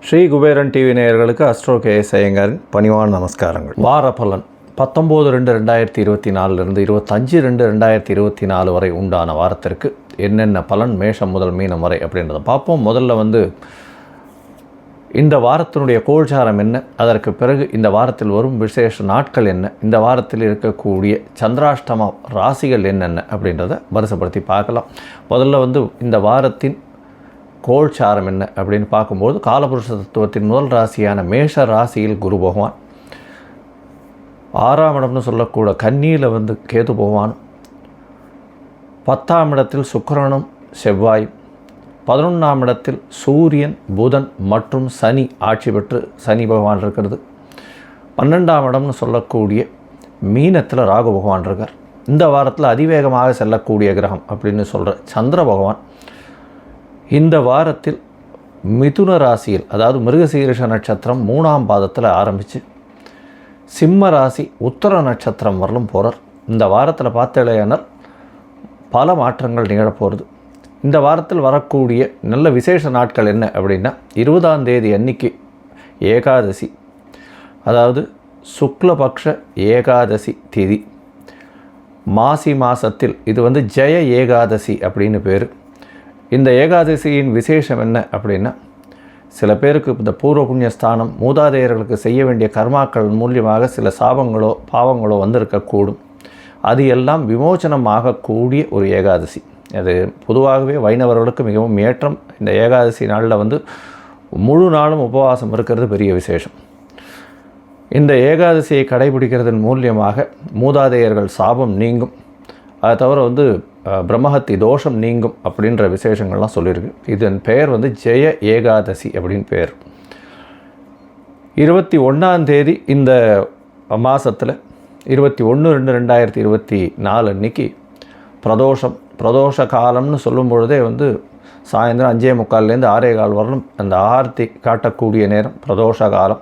Sri Kuberan TV நேயர்களுக்கு astro KS ஐயங்காரின் பணிவான நமஸ்காரங்கள். வார பலன் 19/2/2024 25/2/2024 வரை உண்டான வாரத்திற்கு என்னென்ன பலன் மேஷம் முதல் மீனம் வரை அப்படின்றத பார்ப்போம். முதல்ல இந்த வாரத்தினுடைய கோல்சாரம் என்ன, அதற்கு பிறகு இந்த வாரத்தில் வரும் விசேஷ நாட்கள் என்ன, இந்த வாரத்தில் இருக்கக்கூடிய சந்திராஷ்டம ராசிகள் என்னென்ன அப்படின்றத வரிசைப்படுத்தி பார்க்கலாம். முதல்ல இந்த வாரத்தின் கோல்சாரம் என்ன அப்படின்னு பார்க்கும்போது, காலபுருஷ தத்துவத்தின் முதல் ராசியான மேஷ ராசியில் குரு பகவான், 6ஆம் இடம்னு சொல்லக்கூட கன்னியில் கேது பகவான், 10ஆம் இடத்தில் சுக்கிரனும் செவ்வாயும், 11ஆம் இடத்தில் சூரியன் புதன் மற்றும் சனி ஆட்சி பெற்று சனி பகவான் இருக்கிறது. 12ஆம் இடம்னு சொல்லக்கூடிய மீனத்தில் ராகு பகவான் இருக்கார். இந்த வாரத்தில் அதிவேகமாக செல்லக்கூடிய கிரகம் அப்படின்னு சொல்கிற சந்திர பகவான் இந்த வாரத்தில் மிதுன ராசியில், அதாவது மிருகசீரிஷ நட்சத்திரம் 3ஆம் பாதத்தில் ஆரம்பித்து சிம்ம ராசி உத்தர நட்சத்திரம் வரலும் போகிறார். இந்த வாரத்தில் பார்த்தேனால் பல மாற்றங்கள் நிகழப்போகிறது. இந்த வாரத்தில் வரக்கூடிய நல்ல விசேஷ நாட்கள் என்ன அப்படின்னா, 20ஆம் தேதி அன்னைக்கு ஏகாதசி, அதாவது சுக்லபக்ஷ ஏகாதசி திதி, மாசி மாதத்தில் இது ஜெய ஏகாதசி அப்படின்னு பேர். இந்த ஏகாதசியின் விசேஷம் என்ன அப்படின்னா, சில பேருக்கு இந்த பூர்வ புண்ணியஸ்தானம் மூதாதையர்களுக்கு செய்ய வேண்டிய கர்மாக்கள் மூலியமாக சில சாபங்களோ பாவங்களோ வந்திருக்கக்கூடும். அது எல்லாம் விமோசனம் ஆகக்கூடிய ஒரு ஏகாதசி. அது பொதுவாகவே வைணவர்களுக்கு மிகவும் ஏற்றம். இந்த ஏகாதசி நாளில் முழு நாளும் உபவாசம் இருக்கிறது பெரிய விசேஷம். இந்த ஏகாதசியை கடைபிடிக்கிறதன் மூலியமாக மூதாதையர்கள் சாபம் நீங்கும். அதை தவிர பிரம்மஹத்தி தோஷம் நீங்கும் அப்படின்ற விசேஷங்கள்லாம் சொல்லியிருக்கு. இதன் பெயர் ஜெய ஏகாதசி அப்படின்னு பேர். 21ஆம் தேதி இந்த மாதத்தில் 21/2/2024 அன்றைக்கி பிரதோஷ காலம்னு சொல்லும் பொழுதே சாயந்தரம் 5:45 6:15 வரலும் அந்த ஆர்த்தி காட்டக்கூடிய நேரம் பிரதோஷ காலம்.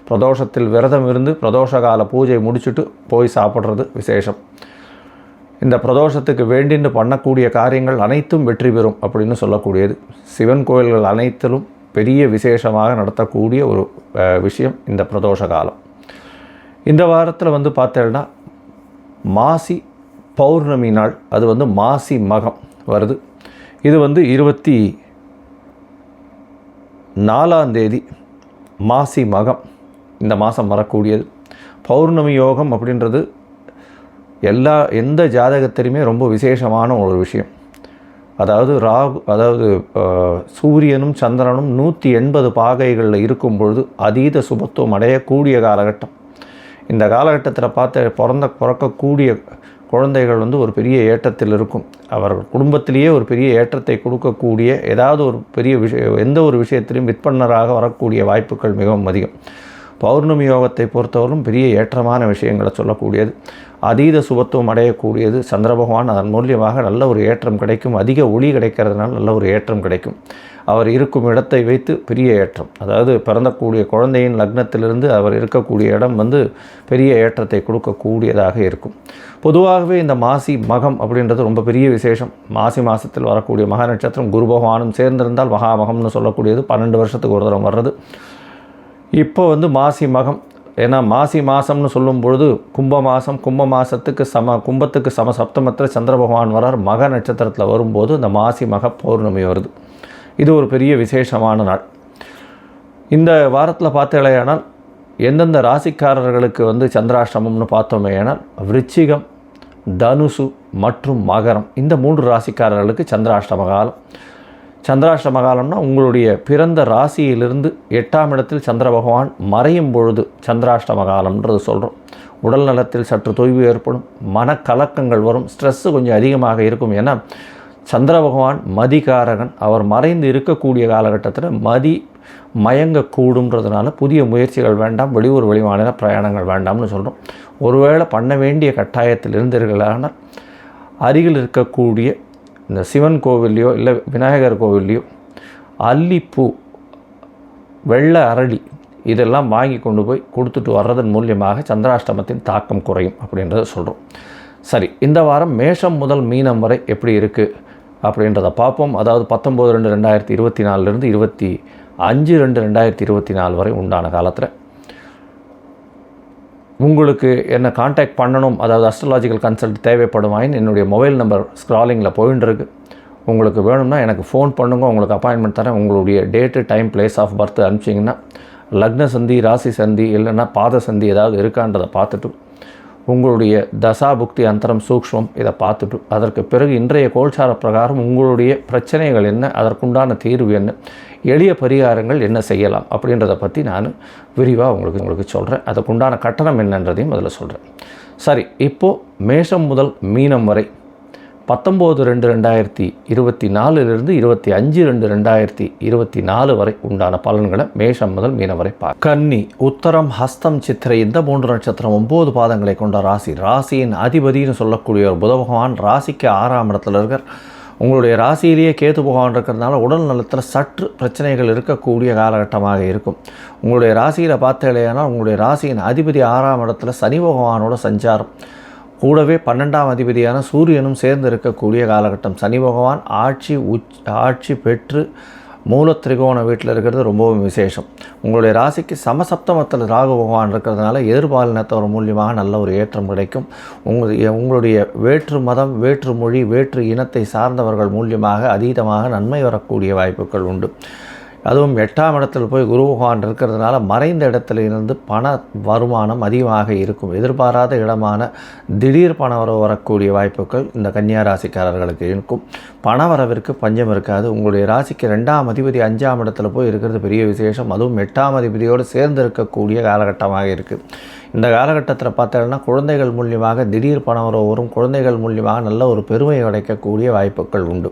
பிரதோஷத்தில் விரதம் இருந்து பிரதோஷ கால பூஜை முடிச்சுட்டு போய் சாப்பிட்றது விசேஷம். இந்த பிரதோஷத்துக்கு வேண்டின்னு பண்ணக்கூடிய காரியங்கள் அனைத்தும் வெற்றி பெறும் அப்படின்னு சொல்லக்கூடியது. சிவன் கோயில்கள் அனைத்திலும் பெரிய விசேஷமாக நடத்தக்கூடிய ஒரு விஷயம் இந்த பிரதோஷ காலம். இந்த வாரத்தில் பார்த்தேன்னா மாசி பௌர்ணமி நாள், அது மாசி மகம் வருது. இது 24ஆம் தேதி மாசி மகம் இந்த மாதம் வரக்கூடியது. பௌர்ணமி யோகம் அப்படின்றது எந்த ஜாதகத்திலுமே ரொம்ப விசேஷமான ஒரு விஷயம். அதாவது சூரியனும் சந்திரனும் 180 பாகைகளில் இருக்கும் பொழுது அதீத சுபத்துவம் அடையக்கூடிய காலகட்டம். இந்த காலகட்டத்தில் பிறக்கக்கூடிய குழந்தைகள் ஒரு பெரிய ஏற்றத்தில் இருக்கும். அவர்கள் குடும்பத்திலேயே ஒரு பெரிய ஏற்றத்தை கொடுக்கக்கூடிய ஏதாவது ஒரு பெரிய விஷயம், எந்த ஒரு விஷயத்திலும் விற்பனராக வரக்கூடிய வாய்ப்புகள் மிகவும் அதிகம். பௌர்ணமி யோகத்தை பொறுத்தவரையும் பெரிய ஏற்றமான விஷயங்களை சொல்லக்கூடியது. அதீத சுபத்துவம் அடையக்கூடியது சந்திர பகவான். அதன் மூலியமாக நல்ல ஒரு ஏற்றம் கிடைக்கும். அதிக ஒளி கிடைக்கிறதுனால நல்ல ஒரு ஏற்றம் கிடைக்கும். அவர் இருக்கும் இடத்தை வைத்து பெரிய ஏற்றம், அதாவது பிறந்தக்கூடிய குழந்தையின் லக்னத்திலிருந்து அவர் இருக்கக்கூடிய இடம் பெரிய ஏற்றத்தை கொடுக்கக்கூடியதாக இருக்கும். பொதுவாகவே இந்த மாசி மகம் அப்படின்றது ரொம்ப பெரிய விசேஷம். மாசி மாதத்தில் வரக்கூடிய மக நட்சத்திரம் குரு பகவானும் சேர்ந்திருந்தால் மகாமகம்னு சொல்லக்கூடியது 12 வருஷத்துக்கு ஒரு தரம் வர்றது. இப்போ மாசி மகம், ஏன்னா மாசி மாதம்னு சொல்லும் பொழுது கும்ப மாதத்துக்கு கும்பத்துக்கு சம சப்தமத்தில் சந்திர பகவான் வரார். மக நட்சத்திரத்தில் வரும்போது இந்த மாசி மக பௌர்ணமி வருது. இது ஒரு பெரிய விசேஷமான நாள். இந்த வாரத்தில் பார்த்தேனால் எந்தெந்த ராசிக்காரர்களுக்கு சந்திராஷ்டமம்னு பார்த்தோமேனால், விருச்சிகம், தனுசு மற்றும் மகரம், இந்த 3 ராசிக்காரர்களுக்கு சந்திராஷ்டம காலம். சந்திராஷ்டம காலம்னா உங்களுடைய பிறந்த ராசியிலிருந்து 8ஆம் இடத்தில் சந்திர பகவான் மறையும் பொழுது சந்திராஷ்டம காலம்ன்றது சொல்கிறோம். உடல் நலத்தில் சற்று தொய்வு ஏற்படும், மனக்கலக்கங்கள் வரும், ஸ்ட்ரெஸ்ஸு கொஞ்சம் அதிகமாக இருக்கும். ஏன்னா சந்திர பகவான் மதிகாரகன். அவர் மறைந்து இருக்கக்கூடிய காலகட்டத்தில் மயங்கக்கூடுன்றதுனால புதிய முயற்சிகள் வேண்டாம், வெளியூர் வெளிமாநில பிரயாணங்கள் வேண்டாம்னு சொல்கிறோம். ஒருவேளை பண்ண வேண்டிய கட்டாயத்தில் இருந்தீர்களானால் அருகில் இருக்கக்கூடிய இந்த சிவன் கோவில்லையோ இல்லை விநாயகர் கோவில்லையோ அல்லிப்பூ, வெள்ளை அரளி இதெல்லாம் வாங்கி கொண்டு போய் கொடுத்துட்டு வர்றதன் மூலியமாக சந்திராஷ்டமத்தின் தாக்கம் குறையும் அப்படின்றத சொல்கிறோம். சரி, இந்த வாரம் மேஷம் முதல் மீனம் வரை எப்படி இருக்குது அப்படின்றத பார்ப்போம். அதாவது 19/2/2024 25/2/2024 வரை உண்டான காலத்தில் உங்களுக்கு என்ன காண்டாக்ட் பண்ணணும், அதாவது அஸ்ட்ராலாஜிக்கல் கன்சல்ட் தேவைப்படுமாயின் என்னுடைய மொபைல் நம்பர் ஸ்க்ராலிங்கில் போயின்னு இருக்கு. உங்களுக்கு வேணும்னா எனக்கு ஃபோன் பண்ணுங்க, உங்களுக்கு அப்பாயின்மெண்ட் தரேன். உங்களுடைய date, time, place of birth அனுப்பிச்சிங்கன்னா லக்ன சந்தி, ராசி சந்தி இல்லைன்னா பாத சந்தி ஏதாவது இருக்கான்றதை பார்த்துட்டு உங்களுடைய தசா புக்தி அந்தரம் சூக்ஷ்மம் இதை பார்த்துட்டு அதற்கு பிறகு இன்றைய கோல்சார பிரகாரம் உங்களுடைய பிரச்சனைகள் என்ன, அதற்குண்டான தீர்வு என்ன, எளிய பரிகாரங்கள் என்ன செய்யலாம் அப்படின்றத பற்றி நான் விரிவாக உங்களுக்கு சொல்கிறேன். அதுக்குண்டான கட்டணம் என்னன்றதையும் அதில் சொல்கிறேன். சரி, இப்போது மேஷம் முதல் மீனம் வரை 19/2/2024 25/2/2024 வரை உண்டான பலன்களை மேஷம் முதல் மீனம் வரை கன்னி, உத்தரம், ஹஸ்தம், சித்திரை இந்த 3 நட்சத்திரம் 9 பாதங்களை கொண்ட ராசி. ராசியின் அதிபதினு சொல்லக்கூடிய ஒரு புத பகவான் ராசிக்கு 6ஆம் இடத்துல இருக்கார். உங்களுடைய ராசியிலேயே கேது பகவான் இருக்கிறதுனால உடல் நலத்தில் சற்று பிரச்சனைகள் இருக்கக்கூடிய காலகட்டமாக இருக்கும். உங்களுடைய ராசியில் பார்த்தீங்கன்னா உங்களுடைய ராசியின் அதிபதி 6ஆம் இடத்துல சனி பகவானோட சஞ்சாரம், கூடவே 12ஆம் அதிபதியான சூரியனும் சேர்ந்து இருக்கக்கூடிய காலகட்டம். சனி பகவான் ஆட்சி பெற்று மூலத்திரிகோண வீட்டில் இருக்கிறது ரொம்பவும் விசேஷம். உங்களுடைய ராசிக்கு சமசப்தமத்தில் ராகு பகவான் இருக்கிறதுனால எதிர்பாலினத்தவர் மூலியமாக நல்ல ஒரு ஏற்றம் கிடைக்கும். உங்களுடைய வேற்று மதம், வேற்று மொழி, வேற்று இனத்தை சார்ந்தவர்கள் மூலியமாக அதீதமாக நன்மை வரக்கூடிய வாய்ப்புகள் உண்டு. அதுவும் 8ஆம் இடத்தில் போய் குரு பகவான் இருக்கிறதுனால மறைந்த இடத்துல இருந்து பண வருமானம் அதிகமாக இருக்கும். எதிர்பாராத இடமான திடீர் பண வரவு வரக்கூடிய வாய்ப்புகள் இந்த கன்னியா ராசிக்காரர்களுக்கு இருக்கும். பண வரவிற்கு பஞ்சம் இருக்காது. உங்களுடைய ராசிக்கு 2ஆம் அதிபதி 5ஆம் இடத்துல போய் இருக்கிறது பெரிய விசேஷம். அதுவும் 8ஆம் அதிபதியோடு சேர்ந்து இருக்கக்கூடிய காலகட்டமாக இருக்குது. இந்த காலகட்டத்தில் பார்த்தீங்கன்னா குழந்தைகள் மூலியமாக திடீர் பண வரவு வரும். குழந்தைகள் மூலியமாக நல்ல ஒரு பெருமை கிடைக்கக்கூடிய வாய்ப்புகள் உண்டு.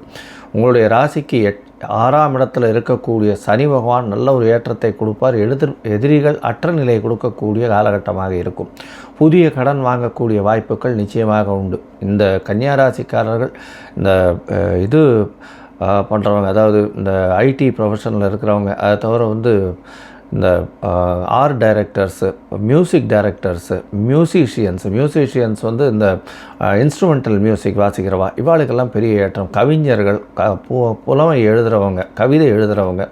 உங்களுடைய ராசிக்கு 6ஆம் இடத்துல இருக்கக்கூடிய சனி பகவான் நல்ல ஒரு ஏற்றத்தை கொடுப்பார். எதிரிகள் அற்ற நிலை கொடுக்கக்கூடிய காலகட்டமாக இருக்கும். புதிய கடன் வாங்கக்கூடிய வாய்ப்புகள் நிச்சயமாக உண்டு. இந்த கன்னியா ராசிக்காரர்கள் இந்த இது பண்ணுறவங்க, அதாவது இந்த ஐடி ப்ரொஃபஷனில் இருக்கிறவங்க, அதை தவிர இந்த art directors, music directors, musicians இந்த இன்ஸ்ட்ருமெண்டல் மியூசிக் வாசிக்கிறவா, இவாளுக்கெல்லாம் பெரிய ஏற்றம். கவிஞர்கள், புலமை எழுதுகிறவங்க, கவிதை எழுதுகிறவங்க,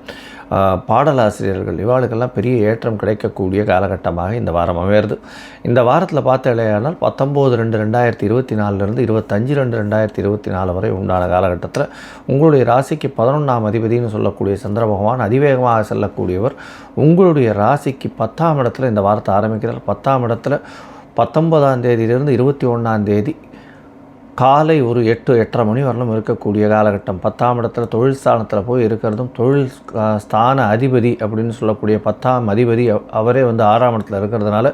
பாடலாசிரியர்கள், இவாளுக்கெல்லாம் பெரிய ஏற்றம் கிடைக்கக்கூடிய காலகட்டமாக இந்த வாரம் அமையிறது. இந்த வாரத்தில் பார்த்தேனால் 19/2/2024 25/2/2024 வரை உண்டான காலகட்டத்தில் உங்களுடைய ராசிக்கு 11ஆம் அதிபதினு சொல்லக்கூடிய சந்திர பகவான் அதிவேகமாக செல்லக்கூடியவர். உங்களுடைய ராசிக்கு 10ஆம் இடத்துல இந்த வாரத்தை ஆரம்பிக்கிறார். 10ஆம் இடத்துல 19ஆம் தேதியிலிருந்து 21ஆம் தேதி காலை ஒரு 8-8:30 மணி வரலும் இருக்கக்கூடிய காலகட்டம். 10ஆம் இடத்துல தொழில் ஸ்தானத்தில் போய் இருக்கிறதும், தொழில் ஸ்தான அதிபதி அப்படின்னு சொல்லக்கூடிய 10ஆம் அதிபதி அவரே 6ஆம் இடத்துல இருக்கிறதுனால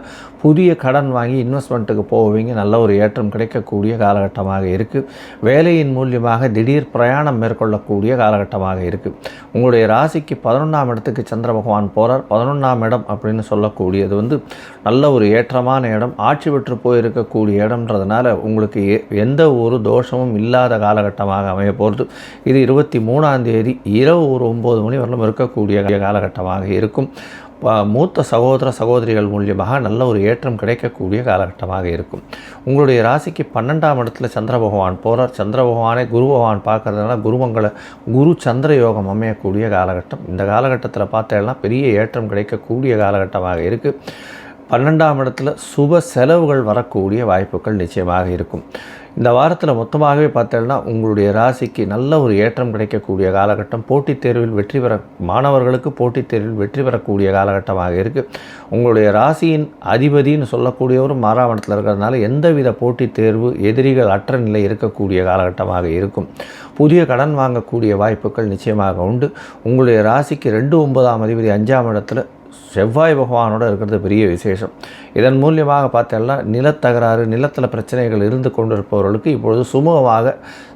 புதிய கடன் வாங்கி இன்வெஸ்ட்மெண்ட்டுக்கு போவீங்க. நல்ல ஒரு ஏற்றம் கிடைக்கக்கூடிய காலகட்டமாக இருக்குது. வேலையின் மூலியமாக திடீர் பிரயாணம் மேற்கொள்ளக்கூடிய காலகட்டமாக இருக்குது. உங்களுடைய ராசிக்கு 11ஆம் இடத்துக்கு சந்திர பகவான் போகிறார். 11ஆம் இடம் அப்படின்னு சொல்லக்கூடியது நல்ல ஒரு ஏற்றமான இடம், ஆட்சி பெற்று போயிருக்கக்கூடிய இடம்ன்றதுனால உங்களுக்கு எந்த ஒரு தோஷமும் இல்லாத காலகட்டமாக அமைய போகிறது. இது 23ஆம் தேதி இரவு ஒரு 9 மணி வரலும் இருக்கக்கூடிய காலகட்டமாக இருக்கும். மூத்த சகோதரிகள் மூலியமாக நல்ல ஒரு ஏற்றம் கிடைக்கக்கூடிய காலகட்டமாக இருக்கும். உங்களுடைய ராசிக்கு 12ஆம் இடத்துல சந்திர பகவான் போகிறார். சந்திர பகவானை குரு பகவான் பார்க்கறதுனால குரு சந்திர யோகம் அமையக்கூடிய காலகட்டம். இந்த காலகட்டத்தில் பார்த்தேன்னா பெரிய ஏற்றம் கிடைக்கக்கூடிய காலகட்டமாக இருக்குது. 12ஆம் இடத்துல சுப செலவுகள் வரக்கூடிய வாய்ப்புகள் நிச்சயமாக இருக்கும். இந்த வாரத்தில் மொத்தமாகவே பார்த்தேன்னா உங்களுடைய ராசிக்கு நல்ல ஒரு ஏற்றம் கிடைக்கக்கூடிய காலகட்டம். போட்டித் தேர்வில் மாணவர்களுக்கு போட்டித் தேர்வில் வெற்றி பெறக்கூடிய காலகட்டமாக இருக்குது. உங்களுடைய ராசியின் அதிபதினு சொல்லக்கூடியவரும் 6ஆம் இடத்துல இருக்கிறதுனால எந்தவித போட்டித் தேர்வு, எதிரிகள் அற்ற நிலை இருக்கக்கூடிய காலகட்டமாக இருக்கும். புதிய கடன் வாங்கக்கூடிய வாய்ப்புகள் நிச்சயமாக உண்டு. உங்களுடைய ராசிக்கு 2-9ஆம் அதிபதி 5ஆம் இடத்துல செவ்வாய் பகவானோட இருக்கிறது பெரிய விசேஷம். இதன் மூலியமாக பார்த்தோம்னா நிலத்தகராறு, நிலத்தில் பிரச்சனைகள் இருந்து கொண்டிருப்பவர்களுக்கு இப்பொழுது சுமூகமாக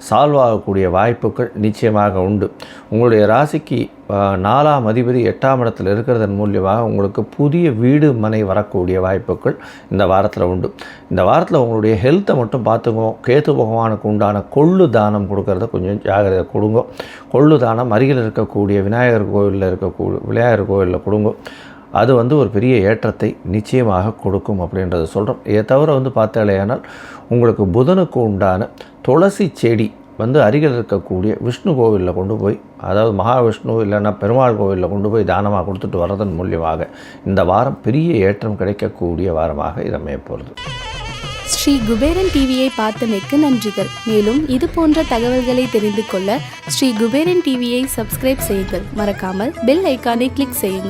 சால்வ் ஆகக்கூடிய வாய்ப்புகள் நிச்சயமாக உண்டு. உங்களுடைய ராசிக்கு 4ஆம் அதிபதி 8ஆம் இடத்தில் இருக்கிறதன் மூலியமாக உங்களுக்கு புதிய வீடு மனை வரக்கூடிய வாய்ப்புகள் இந்த வாரத்தில் உண்டு. இந்த வாரத்தில் உங்களுடைய ஹெல்த்தை மட்டும் பார்த்துக்கோ. கேது பகவானுக்கு உண்டான கொள்ளு தானம் கொடுக்கறத கொஞ்சம் ஜாகிரதை கொடுங்க. கொள்ளு தானம் அருகில் இருக்கக்கூடிய விநாயகர் கோயிலில் கொடுங்க. அது ஒரு பெரிய ஏற்றத்தை நிச்சயமாக கொடுக்கும் அப்படின்றத சொல்கிறோம். இதை தவிர பார்த்தாலேயானால் உங்களுக்கு புதனுக்கு உண்டான துளசி செடி அருகில் இருக்கக்கூடிய விஷ்ணு கோவிலில் கொண்டு போய், அதாவது மகாவிஷ்ணு இல்லைன்னா பெருமாள் கோவிலில் கொண்டு போய் தானமாக கொடுத்துட்டு வர்றதன் மூலியமாக இந்த வாரம் பெரிய ஏற்றம் கிடைக்கக்கூடிய வாரமாக இது அமைய போகிறது. ஸ்ரீ குபேரன் டிவியை பார்த்தமைக்கு நன்றிகள். மேலும் இது போன்ற தகவல்களை தெரிந்து கொள்ள ஸ்ரீ குபேரன் டிவியை சப்ஸ்கிரைப் செய்யுங்கள். மறக்காமல் பெல் ஐக்கானை கிளிக் செய்யுங்கள்.